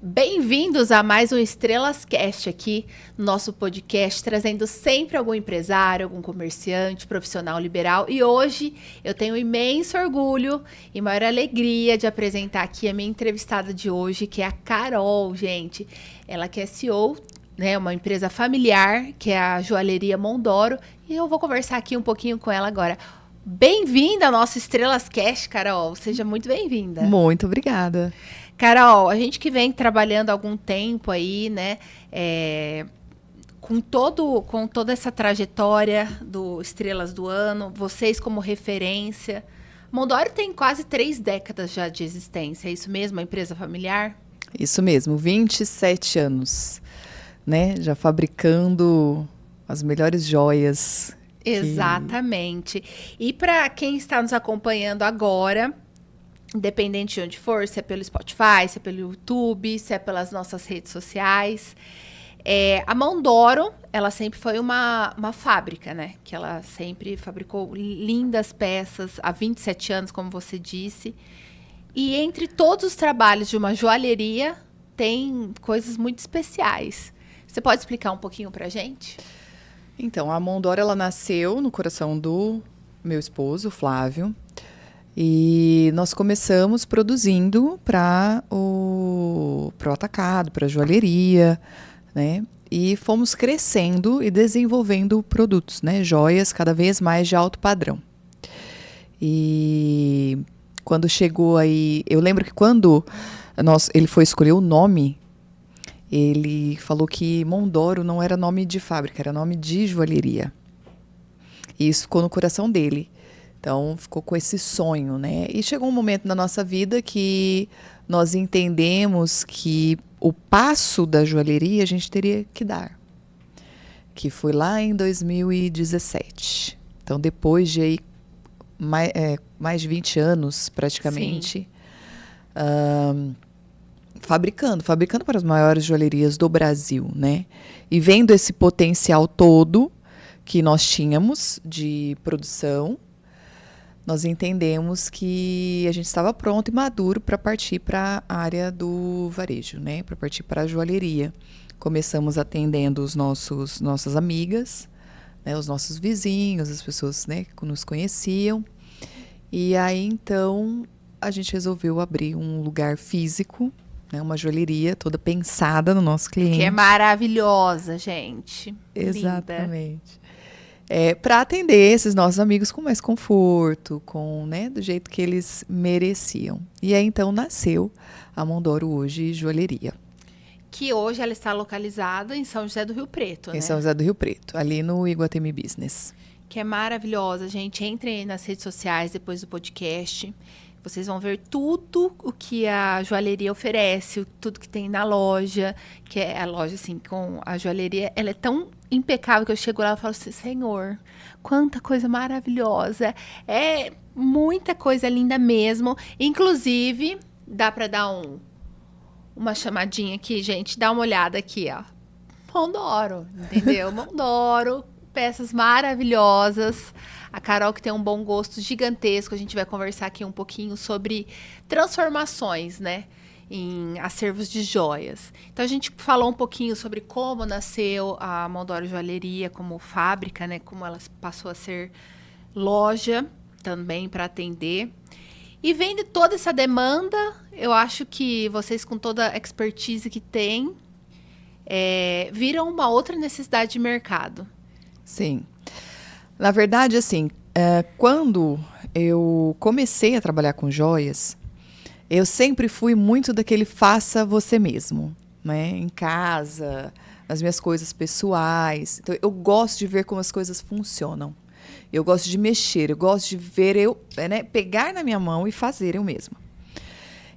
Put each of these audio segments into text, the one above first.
Bem-vindos a mais um Estrelas Cast aqui, nosso podcast, trazendo sempre algum empresário, algum comerciante, profissional liberal. E hoje eu tenho imenso orgulho e maior alegria de apresentar aqui a minha entrevistada de hoje, que é a Carol, gente. Ela que é CEO, né, uma empresa familiar, que é a Joalheria Mondoro. E eu vou conversar aqui um pouquinho com ela agora. Bem-vinda ao nosso Estrelas Cast, Carol. Seja muito bem-vinda. Muito obrigada. Carol, a gente que vem trabalhando há algum tempo aí, né, com toda essa trajetória do Estrelas do Ano, vocês como referência. Mondoro tem quase 3 décadas já de existência, é isso mesmo? Uma empresa familiar? Isso mesmo, 27 anos, né? Já fabricando as melhores joias. Exatamente. E para quem está nos acompanhando agora, independente de onde for, se é pelo Spotify, se é pelo YouTube, se é pelas nossas redes sociais. A Mondoro, ela sempre foi uma fábrica, né? Que ela sempre fabricou lindas peças há 27 anos, como você disse. E entre todos os trabalhos de uma joalheria, tem coisas muito especiais. Você pode explicar um pouquinho pra gente? Então, a Mondoro, ela nasceu no coração do meu esposo, Flávio. E nós começamos produzindo para o atacado, para a joalheria, né? E fomos crescendo e desenvolvendo produtos, né? Joias cada vez mais de alto padrão. E quando chegou aí... Eu lembro que quando ele foi escolher o nome, ele falou que Mondoro não era nome de fábrica, era nome de joalheria. E isso ficou no coração dele. Então, ficou com esse sonho, né? E chegou um momento na nossa vida que nós entendemos que o passo da joalheria a gente teria que dar. Que foi lá em 2017. Então, depois de aí, mais de 20 anos, praticamente, fabricando para as maiores joalherias do Brasil, né? E vendo esse potencial todo que nós tínhamos de produção, nós entendemos que a gente estava pronto e maduro para partir para a área do varejo, né? Para partir para a joalheria. Começamos atendendo nossas amigas, né? Os nossos vizinhos, as pessoas, né, que nos conheciam. E aí, então, a gente resolveu abrir um lugar físico, né? Uma joalheria toda pensada no nosso cliente. Que é maravilhosa, gente. Exatamente. Linda. Para atender esses nossos amigos com mais conforto, né, do jeito que eles mereciam. E aí, então, nasceu a Mondoro hoje Joalheria. Que hoje ela está localizada em São José do Rio Preto, né? Em São José do Rio Preto, ali no Iguatemi Business. Que é maravilhosa, gente. Entrem nas redes sociais depois do podcast. Vocês vão ver tudo o que a joalheria oferece, tudo que tem na loja, que é a loja, assim, com a joalheria. Ela é tão impecável que eu chego lá e falo assim, Senhor, quanta coisa maravilhosa. É muita coisa linda mesmo. Inclusive, dá para dar uma chamadinha aqui, gente. Dá uma olhada aqui, ó. Mondoro, entendeu? Mondoro, peças maravilhosas. A Carol que tem um bom gosto gigantesco. A gente vai conversar aqui um pouquinho sobre transformações, né? Em acervos de joias. Então, a gente falou um pouquinho sobre como nasceu a Mondoro Joalheria como fábrica, né? Como ela passou a ser loja também para atender. E vendo toda essa demanda, eu acho que vocês, com toda a expertise que têm, viram uma outra necessidade de mercado. Sim. Na verdade, assim, quando eu comecei a trabalhar com joias, eu sempre fui muito daquele faça você mesmo, né? Em casa, nas minhas coisas pessoais. Então, eu gosto de ver como as coisas funcionam. Eu gosto de mexer, eu gosto de ver pegar na minha mão e fazer eu mesma.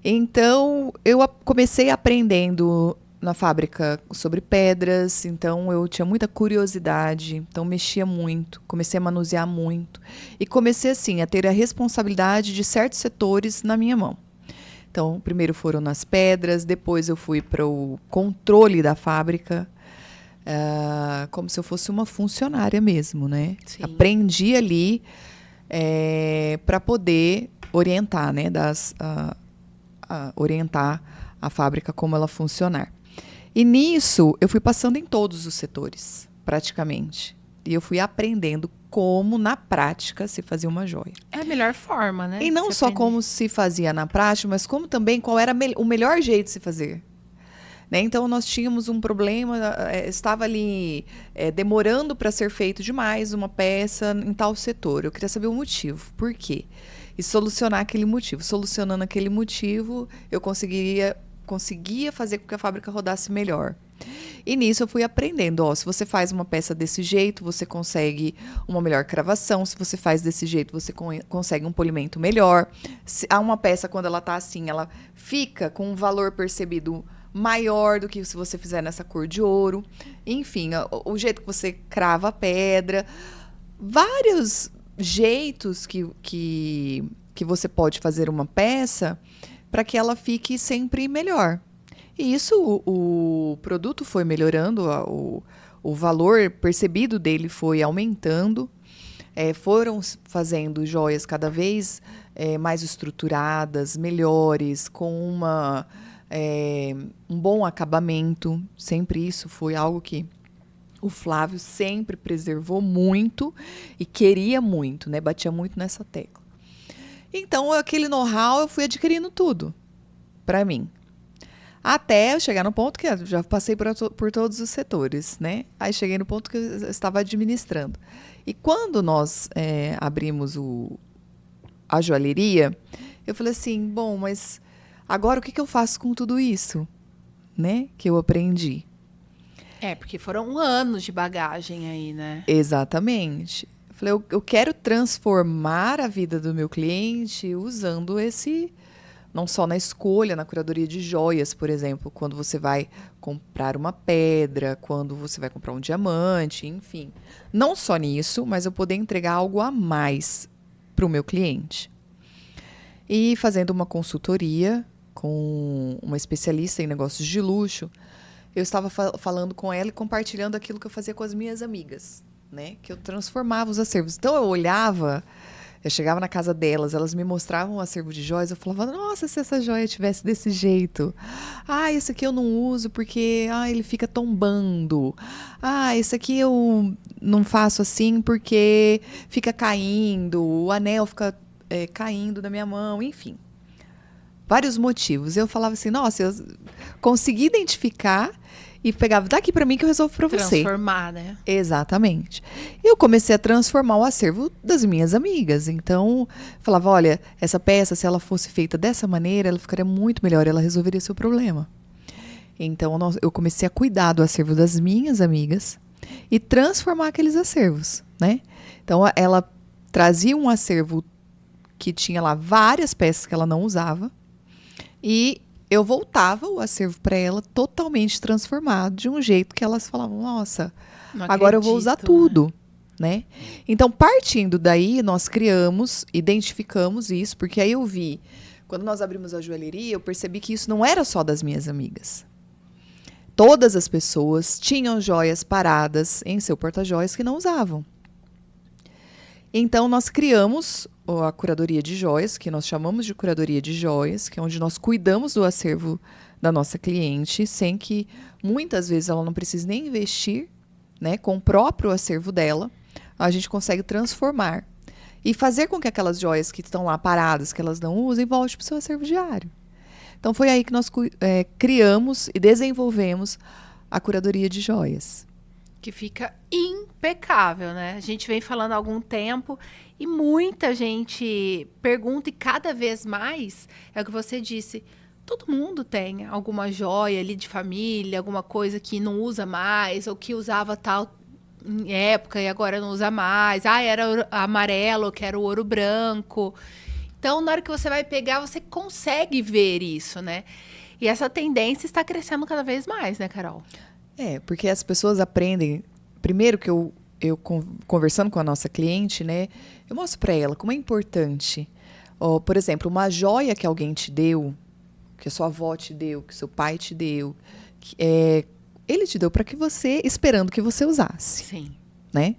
Então, eu comecei aprendendo na fábrica sobre pedras, então eu tinha muita curiosidade, então mexia muito, comecei a manusear muito e comecei assim a ter a responsabilidade de certos setores na minha mão. Então, primeiro foram nas pedras, depois eu fui para o controle da fábrica, como se eu fosse uma funcionária mesmo, né? Sim. Aprendi ali para poder orientar, né? Orientar a fábrica, como ela funcionar. E nisso, eu fui passando em todos os setores, praticamente. E eu fui aprendendo como, na prática, se fazia uma joia. É a melhor forma, né? E não só como se fazia na prática, mas como também qual era o melhor jeito de se fazer. Né? Então, nós tínhamos um problema, estava ali demorando para ser feito demais uma peça em tal setor. Eu queria saber o motivo, por quê? E solucionar aquele motivo. Solucionando aquele motivo, eu conseguia fazer com que a fábrica rodasse melhor. E nisso eu fui aprendendo, se você faz uma peça desse jeito, você consegue uma melhor cravação, se você faz desse jeito, você consegue um polimento melhor. Se há uma peça, quando ela está assim, ela fica com um valor percebido maior do que se você fizer nessa cor de ouro. Enfim, o jeito que você crava a pedra. Vários jeitos que você pode fazer uma peça para que ela fique sempre melhor. E isso, o produto foi melhorando, o valor percebido dele foi aumentando. Foram fazendo joias cada vez mais estruturadas, melhores, com um bom acabamento. Sempre isso foi algo que o Flávio sempre preservou muito e queria muito, né? Batia muito nessa tecla. Então, aquele know-how eu fui adquirindo tudo para mim. Até eu chegar no ponto que eu já passei por todos os setores, né? Aí cheguei no ponto que eu estava administrando. E quando nós abrimos a joalheria, eu falei assim, bom, mas agora o que eu faço com tudo isso, né? Que eu aprendi. Porque foram anos de bagagem aí, né? Exatamente. Eu falei, eu quero transformar a vida do meu cliente usando não só na escolha, na curadoria de joias, por exemplo, quando você vai comprar uma pedra, quando você vai comprar um diamante, enfim. Não só nisso, mas eu poder entregar algo a mais para o meu cliente. E fazendo uma consultoria com uma especialista em negócios de luxo, eu estava falando com ela e compartilhando aquilo que eu fazia com as minhas amigas, né? Que eu transformava os acervos. Então, eu olhava... Eu chegava na casa delas, elas me mostravam um acervo de joias, eu falava, nossa, se essa joia tivesse desse jeito. Esse aqui eu não uso porque ele fica tombando. Esse aqui eu não faço assim porque fica caindo, o anel fica caindo da minha mão, enfim. Vários motivos. Eu falava assim, nossa, eu consegui identificar e pegava, daqui para mim que eu resolvo para você. Transformar, né? Exatamente. Eu comecei a transformar o acervo das minhas amigas. Então, falava, olha, essa peça, se ela fosse feita dessa maneira, ela ficaria muito melhor, ela resolveria seu problema. Então, eu comecei a cuidar do acervo das minhas amigas e transformar aqueles acervos, né? Então, ela trazia um acervo que tinha lá várias peças que ela não usava e eu voltava o acervo para ela totalmente transformado, de um jeito que elas falavam, nossa, agora eu vou usar tudo, né? Então, partindo daí, nós identificamos isso, porque aí eu vi, quando nós abrimos a joalheria, eu percebi que isso não era só das minhas amigas. Todas as pessoas tinham joias paradas em seu porta-joias que não usavam. Então, nós criamos a curadoria de joias, que nós chamamos de curadoria de joias, que é onde nós cuidamos do acervo da nossa cliente, sem que, muitas vezes, ela não precise nem investir, né, com o próprio acervo dela, a gente consegue transformar e fazer com que aquelas joias que estão lá paradas, que elas não usem, volte para o seu acervo diário. Então, foi aí que nós criamos e desenvolvemos a curadoria de joias. Que fica impecável, né? A gente vem falando há algum tempo e muita gente pergunta, e cada vez mais, é o que você disse, todo mundo tem alguma joia ali de família, alguma coisa que não usa mais, ou que usava tal em época e agora não usa mais. Era ouro amarelo, que era o ouro branco. Então, na hora que você vai pegar, você consegue ver isso, né? E essa tendência está crescendo cada vez mais, né, Carol? Porque as pessoas aprendem, primeiro que eu conversando com a nossa cliente, né, eu mostro para ela como é importante, por exemplo, uma joia que alguém te deu, que a sua avó te deu, que seu pai te deu, ele te deu para que você, esperando que você usasse. Sim. Né?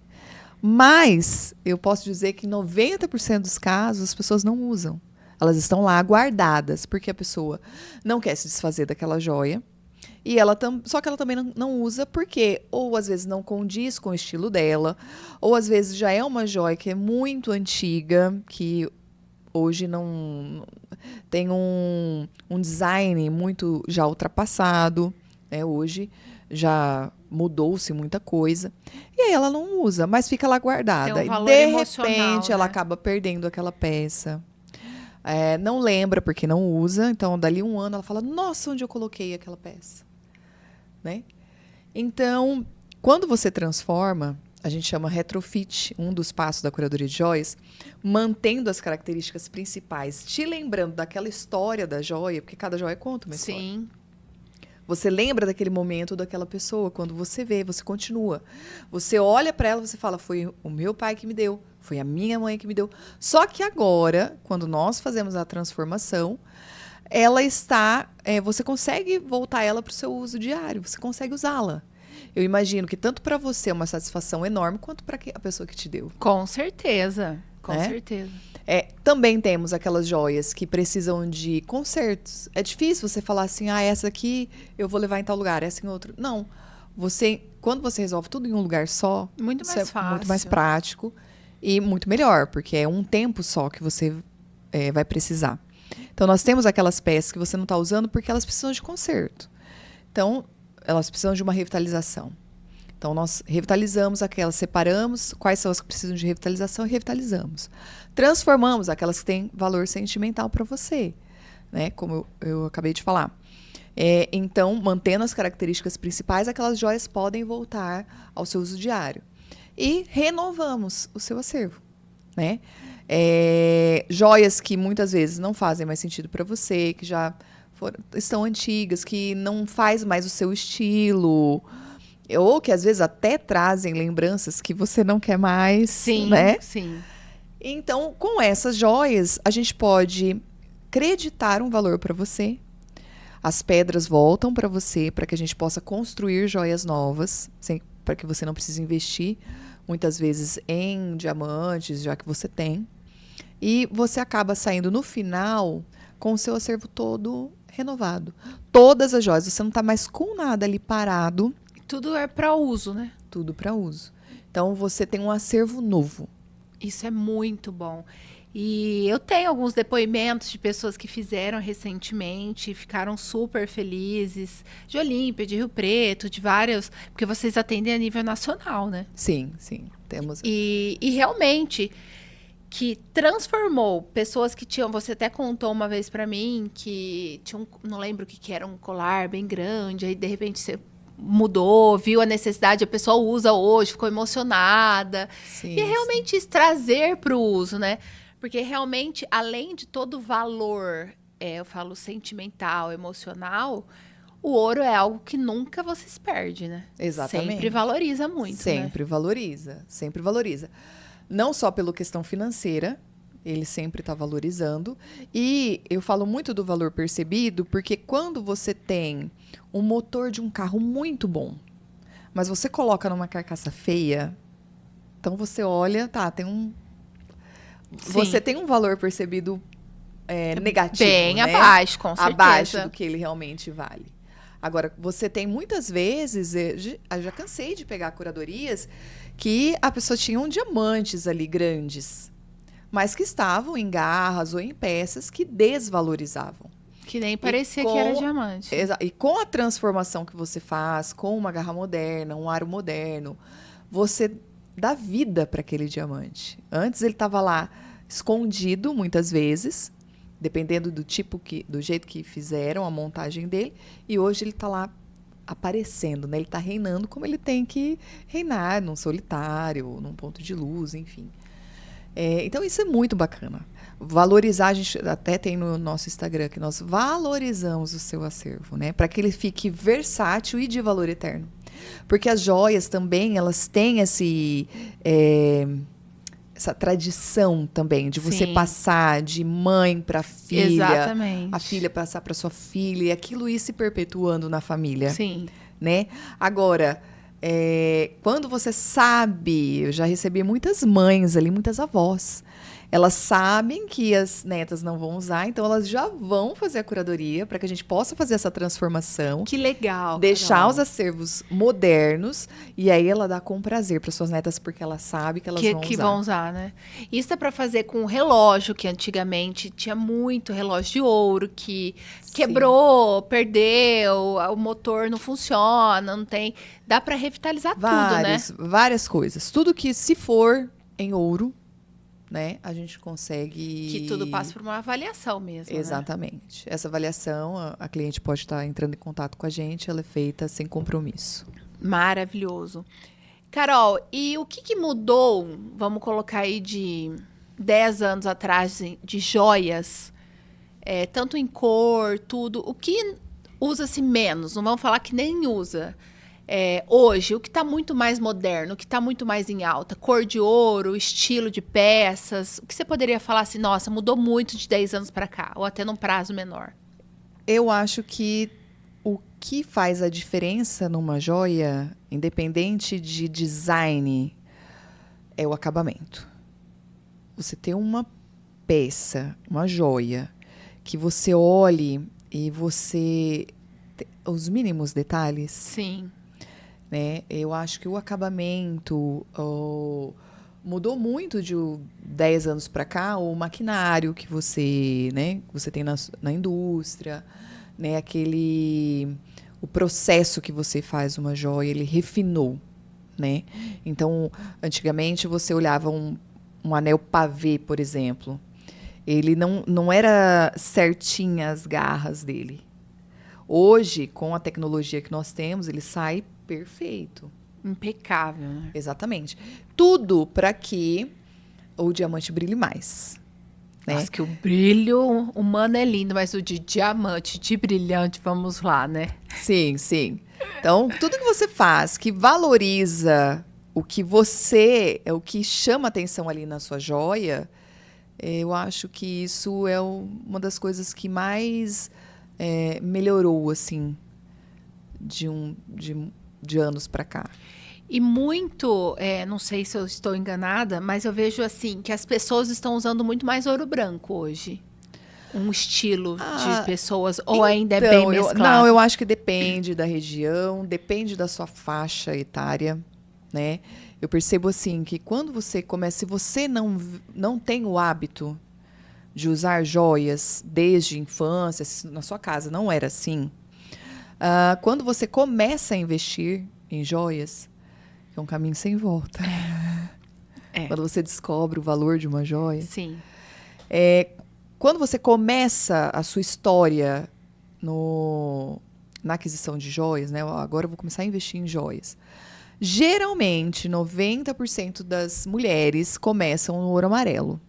Mas eu posso dizer que 90% dos casos as pessoas não usam. Elas estão lá guardadas, porque a pessoa não quer se desfazer daquela joia. E só que ela também não usa porque ou às vezes não condiz com o estilo dela, ou às vezes já é uma joia que é muito antiga, que hoje não tem um design muito já ultrapassado, né? Hoje já mudou-se muita coisa. E aí ela não usa, mas fica lá guardada. Tem um valor e de emocional, repente ela né? acaba perdendo aquela peça. Não lembra porque não usa. Então, dali um ano, ela fala, nossa, onde eu coloquei aquela peça? Né? Então, quando você transforma, a gente chama retrofit, um dos passos da curadoria de joias, mantendo as características principais, te lembrando daquela história da joia, porque cada joia conta uma história. Sim. Você lembra daquele momento daquela pessoa, quando você vê, você continua. Você olha para ela, você fala, foi o meu pai que me deu, foi a minha mãe que me deu. Só que agora, quando nós fazemos a transformação, ela está, você consegue voltar ela para o seu uso diário, você consegue usá-la. Eu imagino que tanto para você é uma satisfação enorme, quanto para a pessoa que te deu. Com certeza. Com Né? certeza. Também temos aquelas joias que precisam de consertos. É difícil você falar assim, essa aqui eu vou levar em tal lugar, essa em outro. Não. Quando você resolve tudo em um lugar só, Muito isso mais fácil. muito mais prático e muito melhor, porque é um tempo só que você vai precisar. Então, nós temos aquelas peças que você não está usando porque elas precisam de conserto. Então, elas precisam de uma revitalização. Então, nós revitalizamos aquelas, separamos quais são as que precisam de revitalização e revitalizamos. Transformamos aquelas que têm valor sentimental para você, né? Como eu acabei de falar. Então, mantendo as características principais, aquelas joias podem voltar ao seu uso diário. E renovamos o seu acervo, né? Joias que muitas vezes não fazem mais sentido para você, que já estão antigas, que não faz mais o seu estilo, ou que às vezes até trazem lembranças que você não quer mais, Sim, né? sim. Então, com essas joias, a gente pode creditar um valor para você. As pedras voltam para você, para que a gente possa construir joias novas, para que você não precise investir muitas vezes em diamantes, já que você tem. E você acaba saindo no final com o seu acervo todo renovado. Todas as joias, você não está mais com nada ali parado. Tudo é para uso, né? Tudo para uso. Então, você tem um acervo novo. Isso é muito bom. E eu tenho alguns depoimentos de pessoas que fizeram recentemente, ficaram super felizes, de Olímpia, de Rio Preto, de vários, porque vocês atendem a nível nacional, né? Sim, temos. E realmente, que transformou pessoas que tinham, você até contou uma vez pra mim, que tinham, não lembro o que era, um colar bem grande, aí de repente você mudou, viu a necessidade, a pessoa usa hoje, ficou emocionada. Sim, e realmente isso trazer para o uso, né? Porque realmente, além de todo o valor, eu falo sentimental, emocional, o ouro é algo que nunca você se perde, né? Exatamente. Sempre valoriza muito, sempre valoriza, sempre valoriza. Não só pela questão financeira, ele sempre está valorizando. E eu falo muito do valor percebido, porque quando você tem um motor de um carro muito bom, mas você coloca numa carcaça feia, então você olha, tem um... Sim. Você tem um valor percebido negativo, bem, né? abaixo, com certeza. Abaixo do que ele realmente vale. Agora, você tem muitas vezes, eu já cansei de pegar curadorias que a pessoa tinha diamantes ali grandes, mas que estavam em garras ou em peças que desvalorizavam. Que nem parecia que era diamante. E com a transformação que você faz, com uma garra moderna, um aro moderno, você dá vida para aquele diamante. Antes ele estava lá escondido, muitas vezes, dependendo do jeito que fizeram a montagem dele, e hoje ele está lá aparecendo, né? Ele está reinando como ele tem que reinar, num solitário, num ponto de luz, enfim. Então, isso é muito bacana. Valorizar, a gente até tem no nosso Instagram que nós valorizamos o seu acervo, né? Para que ele fique versátil e de valor eterno. Porque as joias também, elas têm essa tradição também de você passar de mãe para filha. Exatamente. A filha passar para sua filha, e aquilo ir se perpetuando na família. Sim. Né? Agora, quando você sabe, eu já recebi muitas mães ali, muitas avós. Elas sabem que as netas não vão usar, então elas já vão fazer a curadoria para que a gente possa fazer essa transformação. Que legal. Deixar Carol. os acervos modernos e aí ela dá com prazer para suas netas porque ela sabe que elas vão que usar. vão usar, né? Isso é para fazer com relógio, que antigamente tinha muito relógio de ouro que quebrou, perdeu, o motor não funciona, não tem. Dá para revitalizar tudo, né? Várias coisas. Tudo que se for em ouro, né, a gente consegue... Que tudo passa por uma avaliação mesmo, Exatamente. Né? Essa avaliação, a cliente pode estar entrando em contato com a gente, ela é feita sem compromisso. Maravilhoso. Carol, e o que mudou, vamos colocar aí de 10 anos atrás, de joias, tanto em cor, tudo, o que usa-se menos? Não vamos falar que nem usa. Hoje, o que está muito mais moderno, o que está muito mais em alta? Cor de ouro, estilo de peças. O que você poderia falar assim, nossa, mudou muito de 10 anos para cá, ou até num prazo menor? Eu acho que o que faz a diferença numa joia, independente de design, é o acabamento. Você ter uma peça, uma joia, que você olhe e você... Os mínimos detalhes. Sim. Né? Eu acho que o acabamento mudou muito de 10 anos para cá, o maquinário que você, né, você tem na indústria, né, o processo que você faz uma joia, ele refinou, né? Então, antigamente você olhava um anel pavê, por exemplo, ele não era certinha as garras dele. Hoje, com a tecnologia que nós temos, ele sai perfeito. Impecável, né? Exatamente. Tudo para que o diamante brilhe mais. Né? Nossa, que o brilho humano é lindo, mas o de diamante, de brilhante, vamos lá, né? Sim, sim. Então, tudo que você faz que valoriza o que chama atenção ali na sua joia, eu acho que isso é uma das coisas que mais melhorou, assim, de anos para cá. E muito, não sei se eu estou enganada, mas eu vejo assim que as pessoas estão usando muito mais ouro branco hoje. Um estilo de pessoas, ou ainda é bem mesclado? Não, eu acho que depende da região, depende da sua faixa etária, né? Eu percebo assim que quando você começa, se você não tem o hábito de usar joias desde a infância, na sua casa não era assim, quando você começa a investir em joias, é um caminho sem volta. Quando você descobre o valor de uma joia. Sim. Quando você começa a sua história na aquisição de joias, né? Agora eu vou começar a investir em joias. Geralmente, 90% das mulheres começam no ouro amarelo.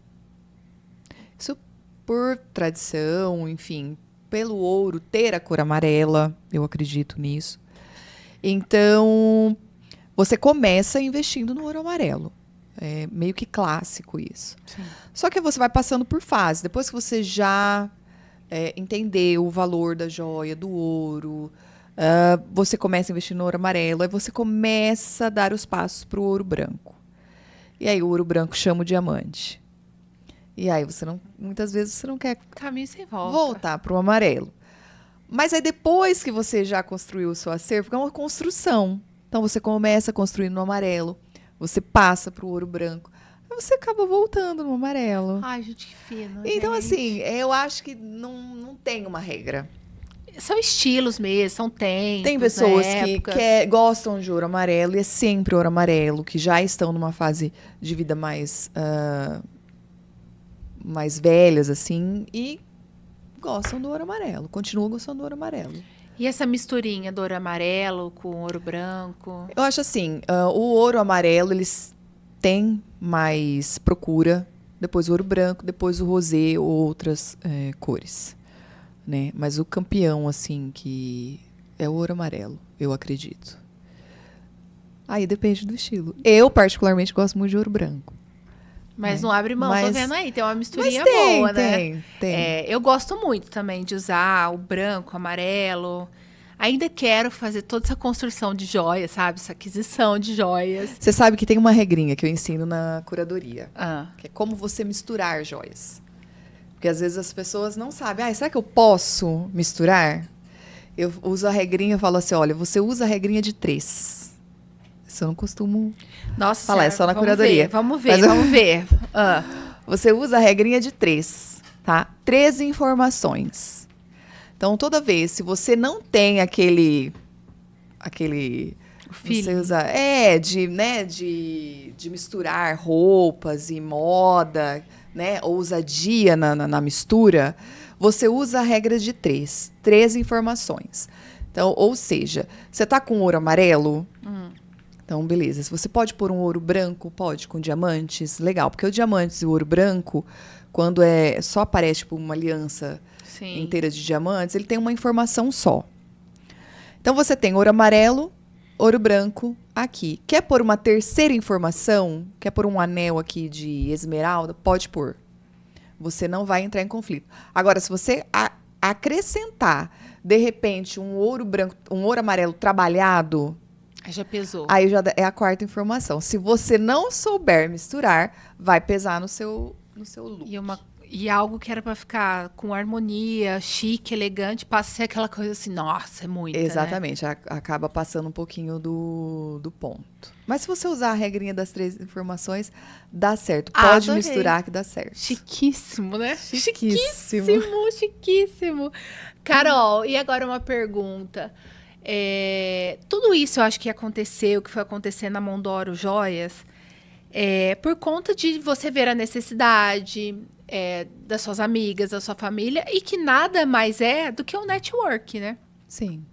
Isso por tradição, enfim, pelo ouro ter a cor amarela, eu acredito nisso. Então, você começa investindo no ouro amarelo. É meio que clássico isso. Sim. Só que você vai passando por fases. Depois que você já entendeu o valor da joia, do ouro, você começa a investir no ouro amarelo, aí você começa a dar os passos para o ouro branco. E aí o ouro branco chama o diamante. E aí muitas vezes você não quer Caminho sem volta. Voltar para o amarelo. Mas aí depois que você já construiu o seu acervo, é uma construção. Então você começa construindo no amarelo, você passa para o ouro branco, aí você acaba voltando no amarelo. Ai, gente, que fino. Então, gente. assim, eu acho que não tem uma regra. São estilos mesmo, são tempos, Tem pessoas épocas. que gostam de ouro amarelo e é sempre ouro amarelo, que já estão numa fase de vida mais velhas, assim, e gostam do ouro amarelo, continuam gostando do ouro amarelo. E essa misturinha do ouro amarelo com ouro branco? Eu acho assim, o ouro amarelo, eles têm mais procura, depois o ouro branco, depois o rosé ou outras cores, né? Mas o campeão, assim, que é o ouro amarelo, eu acredito. Aí depende do estilo. Eu, particularmente, gosto muito de ouro branco. Mas não abre mão, tô vendo aí, tem uma misturinha tem, boa, né? Tem. Eu gosto muito também de usar o branco, o amarelo. ainda quero fazer toda essa construção de joias, sabe? Essa aquisição de joias. Você sabe que tem uma regrinha que eu ensino na curadoria, Ah, que é como você misturar joias. Porque às vezes as pessoas não sabem. Ah, será que eu posso misturar? Eu uso a regrinha e falo assim, olha, você usa a regrinha de 3. Isso eu não costumo nossa falar, é senhora, só na vamos curadoria. Vamos ver, Mas vamos ver. Ah, Você usa a regrinha de 3, tá? 3 informações. Então, toda vez, se você não tem aquele o feeling. você usa, de misturar roupas e moda, né? Ousadia na mistura, você usa a regra de 3. 3 informações. Então, ou seja, você tá com ouro amarelo, então, beleza. Se você pode pôr um ouro branco, pode, com diamantes, legal. Porque o diamantes e o ouro branco, quando só aparece tipo, uma aliança Sim. inteira de diamantes, ele tem uma informação só. Então, você tem ouro amarelo, ouro branco aqui. Quer pôr uma terceira informação? Quer pôr um anel aqui de esmeralda? Pode pôr. Você não vai entrar em conflito. Agora, se você acrescentar, de repente, um ouro branco, um ouro amarelo trabalhado, Aí já pesou. aí já é a quarta informação. Se você não souber misturar, vai pesar no seu look. E algo que era pra ficar com harmonia, chique, elegante, passa a ser aquela coisa assim, nossa, é muito, Exatamente, acaba passando um pouquinho do ponto. Mas se você usar a regrinha das 3 informações, dá certo. Pode Adorei. misturar que dá certo. Chiquíssimo, né? Chiquíssimo. Chiquíssimo. Carol, e agora uma pergunta. Tudo isso eu acho que aconteceu, que foi acontecer na Mondoro Joias, por conta de você ver a necessidade das suas amigas, da sua família, e que nada mais é do que um network, né? Sim.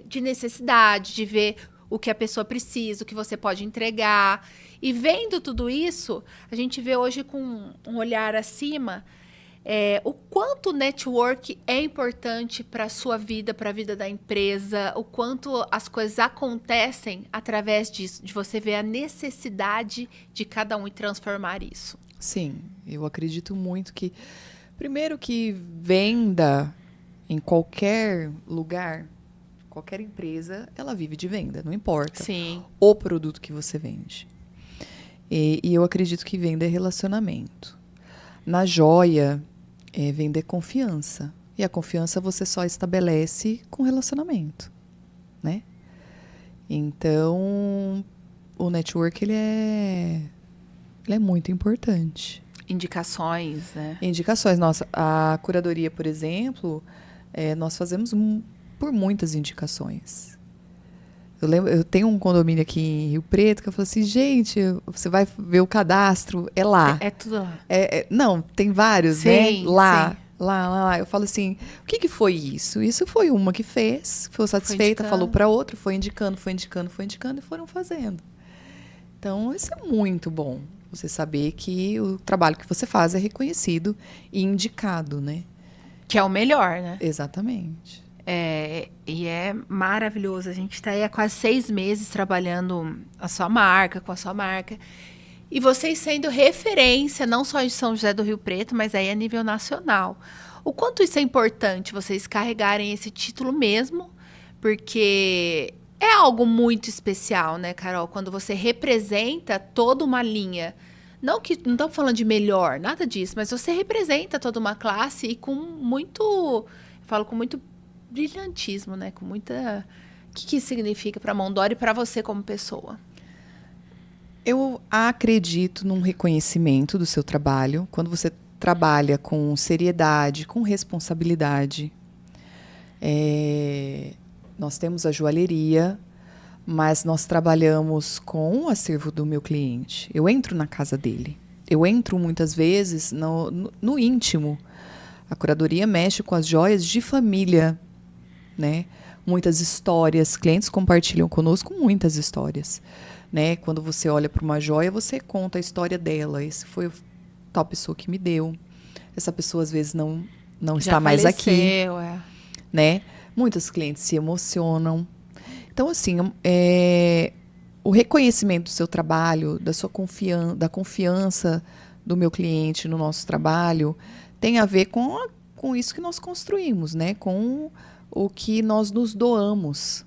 De necessidade, de ver o que a pessoa precisa, o que você pode entregar. E vendo tudo isso, a gente vê hoje com um olhar acima o quanto o network é importante para a sua vida, para a vida da empresa, o quanto as coisas acontecem através disso, de você ver a necessidade de cada um e transformar isso. Sim, eu acredito muito que, primeiro que venda em qualquer lugar, qualquer empresa, ela vive de venda, não importa Sim. o produto que você vende. E eu acredito que venda é relacionamento. Na joia, vender confiança. E a confiança você só estabelece com relacionamento, né? Então, o network, ele é muito importante. Indicações, né? Indicações. Nossa, a curadoria, por exemplo, nós fazemos por muitas indicações. Eu tenho um condomínio aqui em Rio Preto que eu falo assim, gente, você vai ver o cadastro, é lá. É tudo lá. Não, tem vários, Sim, né? Lá, sim. lá. Eu falo assim, o que foi isso? Isso foi uma que fez, ficou satisfeita, indicando. falou para outra, foi indicando e foram fazendo. Então, isso é muito bom. Você saber que o trabalho que você faz é reconhecido e indicado, né? Que é o melhor, né? Exatamente. E é maravilhoso. A gente está aí há quase 6 meses trabalhando com a sua marca. E vocês sendo referência, não só em São José do Rio Preto, mas aí a nível nacional. O quanto isso é importante, vocês carregarem esse título mesmo, porque é algo muito especial, né, Carol? Quando você representa toda uma linha. Não estamos falando de melhor, nada disso, mas você representa toda uma classe e com muito brilhantismo, né? Com muita... O que isso significa para a Mondoro e para você como pessoa? Eu acredito num reconhecimento do seu trabalho. Quando você trabalha com seriedade, com responsabilidade. Nós temos a joalheria, mas nós trabalhamos com o acervo do meu cliente. Eu entro na casa dele. Eu entro muitas vezes no íntimo. A curadoria mexe com as joias de família, né? Muitas histórias, clientes compartilham conosco muitas histórias, né? Quando você olha para uma joia, você conta a história dela. Esse foi tal pessoa que me deu. Essa pessoa às vezes não está mais aqui, né? Muitos clientes se emocionam. Então, assim, o reconhecimento do seu trabalho, da confiança do meu cliente no nosso trabalho, tem a ver com com isso que nós construímos, né? Com o que nós nos doamos.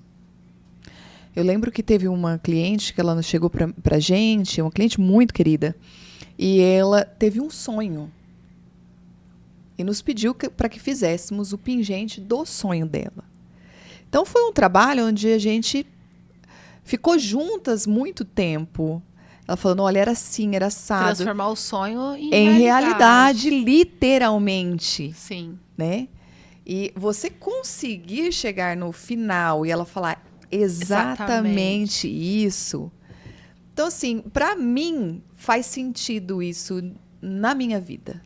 Eu lembro que teve uma cliente que ela chegou pra gente, uma cliente muito querida, e ela teve um sonho. E nos pediu para que fizéssemos o pingente do sonho dela. Então, foi um trabalho onde a gente ficou juntas muito tempo. Ela falando, olha, era assim, era assado. Transformar o sonho em realidade, literalmente. Sim. Né? E você conseguir chegar no final e ela falar exatamente isso. Então, assim, para mim, faz sentido isso na minha vida.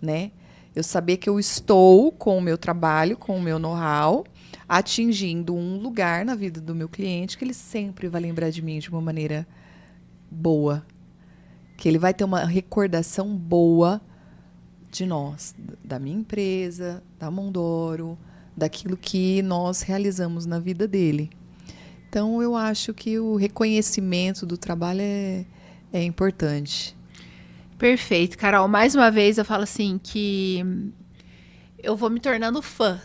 Né? Eu saber que eu estou com o meu trabalho, com o meu know-how, atingindo um lugar na vida do meu cliente que ele sempre vai lembrar de mim de uma maneira boa. Que ele vai ter uma recordação boa de nós, da minha empresa, da Mondoro, daquilo que nós realizamos na vida dele. Então, eu acho que o reconhecimento do trabalho é importante. Perfeito, Carol. Mais uma vez eu falo assim que eu vou me tornando fã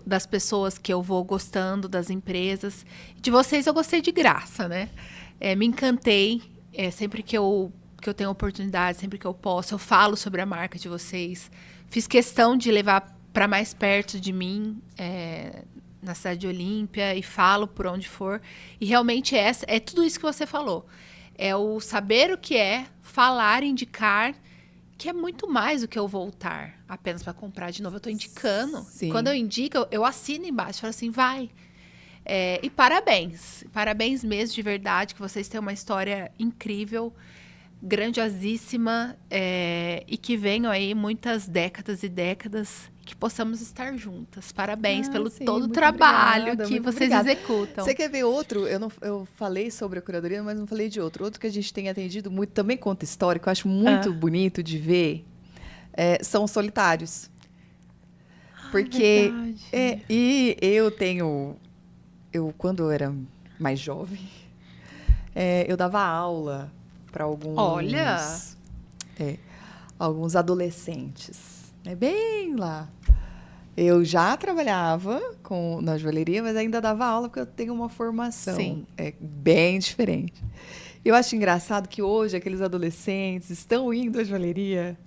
das pessoas que eu vou gostando, das empresas. De vocês eu gostei de graça, né? Me encantei. Sempre que eu tenho oportunidade, sempre que eu posso, eu falo sobre a marca de vocês. Fiz questão de levar para mais perto de mim, na cidade de Olímpia, e falo por onde for. E realmente é tudo isso que você falou. É o saber o que é, falar, indicar, que é muito mais do que eu voltar apenas para comprar de novo. Eu estou indicando. Sim. Quando eu indico, eu assino embaixo, falo assim, vai. E parabéns. Parabéns mesmo, de verdade, que vocês têm uma história incrível, grandiosíssima, e que venham aí muitas décadas e décadas, que possamos estar juntas. Parabéns pelo todo o trabalho que vocês executam. Você quer ver outro? Eu falei sobre a curadoria, mas não falei de outro. Outro que a gente tem atendido muito, também conta história, que eu acho muito bonito de ver, são os solitários. Porque e quando eu era mais jovem, eu dava aula para alguns adolescentes. Bem lá. Eu já trabalhava na joalheria, mas ainda dava aula porque eu tenho uma formação. Sim. Bem diferente. Eu acho engraçado que hoje aqueles adolescentes estão indo à joalheria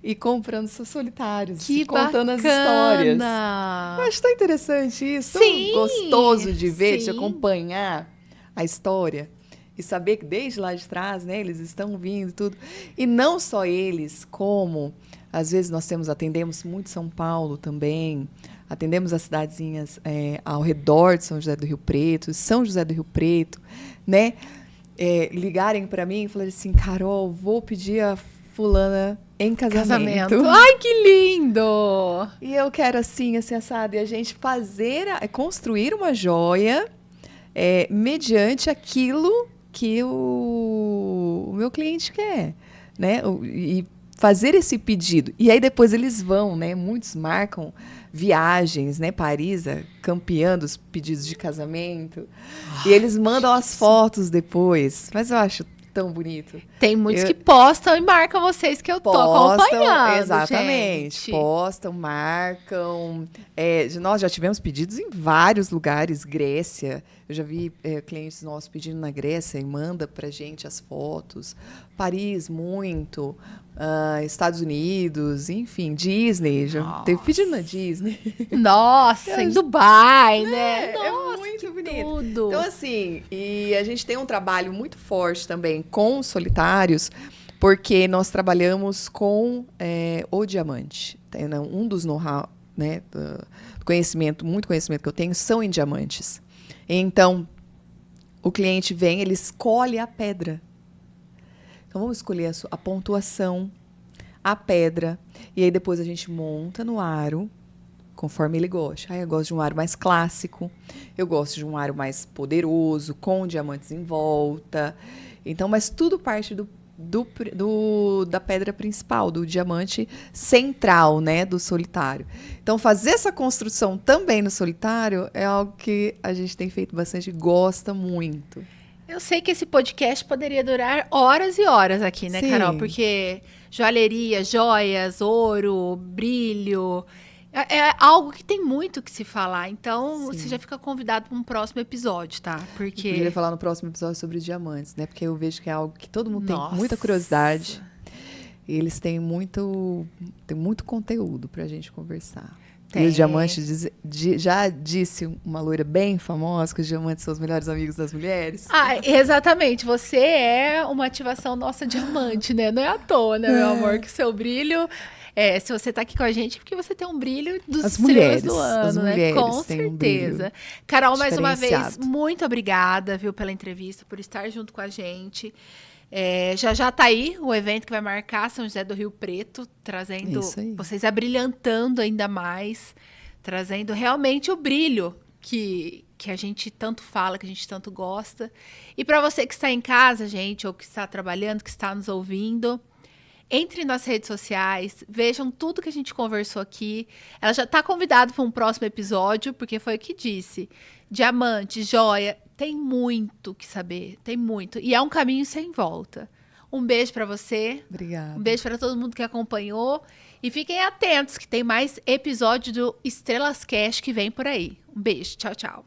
e comprando seus solitários, contando as histórias. Eu acho tão interessante isso, tão gostoso de ver, de acompanhar a história. E saber que desde lá de trás, né, eles estão vindo tudo. E não só eles, como às vezes nós atendemos muito São Paulo também, atendemos as cidadezinhas ao redor de São José do Rio Preto, né? Ligarem para mim e falarem assim, Carol, vou pedir a fulana em casamento. Ai, que lindo! E eu quero assim, assado, e a gente construir uma joia mediante aquilo que o meu cliente quer, né? E fazer esse pedido. E aí depois eles vão, né? Muitos marcam viagens, né? Paris, campeã dos pedidos de casamento. E eles mandam as fotos depois. Mas eu acho tão bonito. Tem muitos que postam e marcam vocês que eu tô acompanhando. Exatamente. Gente. Postam, marcam. Nós já tivemos pedidos em vários lugares, Grécia. Eu já vi clientes nossos pedindo na Grécia e manda pra gente as fotos. Paris, muito. Estados Unidos, enfim, Disney. Já teve pedido na Disney. Nossa, em Dubai, né? Nossa, muito bonito. Tudo. Então, assim, e a gente tem um trabalho muito forte também com os solitários, porque nós trabalhamos com o diamante. Um dos know-how, né, muito conhecimento que eu tenho, são em diamantes. Então, o cliente vem, ele escolhe a pedra. Então, vamos escolher a pontuação, a pedra, e aí depois a gente monta no aro, conforme ele gosta. Eu gosto de um aro mais clássico, eu gosto de um aro mais poderoso, com diamantes em volta. Então, mas tudo parte da pedra principal, do diamante central, né, do solitário. Então, fazer essa construção também no solitário é algo que a gente tem feito bastante e gosta muito. Eu sei que esse podcast poderia durar horas e horas aqui, né, Sim. Carol? Porque joalheria, joias, ouro, brilho, é algo que tem muito que se falar. Então, Sim. você já fica convidado para um próximo episódio, tá? Eu Porque... queria falar no próximo episódio sobre diamantes, né? Porque eu vejo que é algo que todo mundo Nossa. tem muita curiosidade. E eles têm muito conteúdo pra gente conversar. Tem. E os diamantes, já disse uma loira bem famosa que os diamantes são os melhores amigos das mulheres. Ah, exatamente. Você é uma ativação nossa diamante, né? Não é à toa, né, meu amor? Que seu brilho... se você tá aqui com a gente, é porque você tem um brilho dos estrelas do ano, as né? mulheres Com têm um certeza. brilho Carol, mais uma vez, diferenciado. muito obrigada, viu, pela entrevista, por estar junto com a gente. Já tá aí o evento que vai marcar São José do Rio Preto, trazendo Isso aí. vocês abrilhantando ainda mais, trazendo realmente o brilho que a gente tanto fala, que a gente tanto gosta. E para você que está em casa, gente, ou que está trabalhando, que está nos ouvindo, entre nas redes sociais, vejam tudo que a gente conversou aqui. Ela já está convidada para um próximo episódio, porque foi o que disse. Diamante, joia, tem muito que saber, tem muito. E é um caminho sem volta. Um beijo para você. Obrigada. Um beijo para todo mundo que acompanhou. E fiquem atentos que tem mais episódio do Estrelas Cast que vem por aí. Um beijo, tchau, tchau.